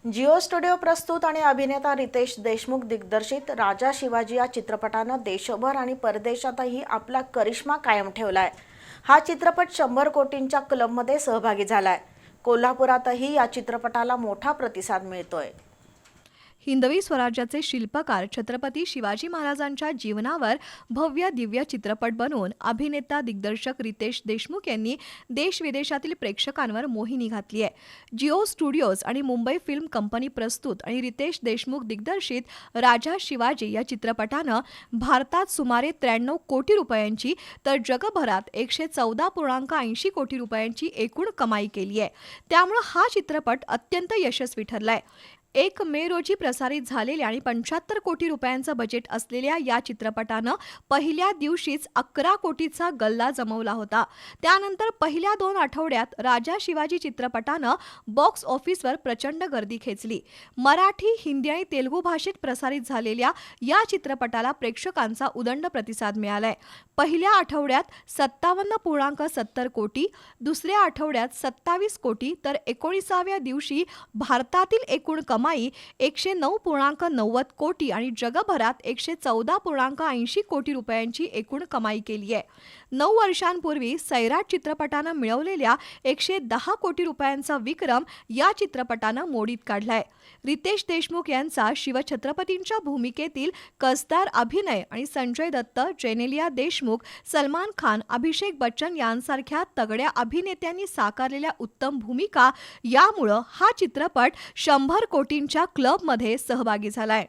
Jio studio प्रस्तुत आणि अभिनेता रितेश देशमुख दिग्दर्शित राजा शिवाजी या चित्रपटानं देशभर आणि परदेशातही आपला करिश्मा कायम ठेवलाय। हा चित्रपट 100 कोटींच्या क्लबमध्ये सहभागी झालाय। कोल्हापुरातही या चित्रपटाला मोठा प्रतिसाद मिळतोय। हिंदवी स्वराज्याचे शिल्पकार छत्रपती शिवाजी महाराजांच्या जीवनावर भव्य दिव्य चित्रपट बनवून अभिनेता दिग्दर्शक रितेश देशमुख यांनी देश विदेशातील प्रेक्षकांवर मोहिनी घातली आहे। जिओ स्टुडिओज आणि मुंबई फिल्म कंपनी प्रस्तुत आणि रितेश देशमुख दिग्दर्शित राजा शिवाजी या चित्रपटानं भारतात सुमारे 93 कोटी रुपयांची तर जगभरात 114.80 कोटी रुपयांची एकूण कमाई केली आहे। त्यामुळे हा चित्रपट अत्यंत यशस्वी ठरलाय। 1 मे रोजी प्रसारित झालेल्या आणि 75 कोटी रुपयांचं बजेट असलेल्या या चित्रपटानं पहिल्या दिवशीच 11 कोटीचा गल्ला जमवला होता। त्यानंतर पहिल्या 2 आठवड्यात राजा शिवाजी चित्रपटानं बॉक्स ऑफिसवर प्रचंड गर्दी खेचली। मराठी, हिंदी आणि तेलुगू भाषेत प्रसारित झालेल्या या चित्रपटाला प्रेक्षकांचा उदंड प्रतिसाद मिळालाय। पहिल्या आठवड्यात 57.70 कोटी, दुसऱ्या आठवड्यात 27 कोटी तर 19व्या दिवशी भारतातील एकूण कमाई 109.90 कोटी आणि जगभरात 114.80 कोटी रुपयांची एकूण कमाई केली आहे। 9 वर्षांपूर्वी सैराट चित्रपटानं मिळवलेल्या 110 कोटी रुपयांचा विक्रम या चित्रपटानं मोडीत काढलाय। रितेश देशमुख यांचा शिवछत्रपतींच्या भूमिकेतील कसदार अभिनय आणि संजय दत्त, जेनेलिया देशमुख, सलमान खान, अभिषेक बच्चन यांसारख्या तगड्या अभिनेत्यांनी साकारलेल्या उत्तम भूमिका यामुळे हा चित्रपट 100 कोटींच्या क्लबमध्ये सहभागी झालाय।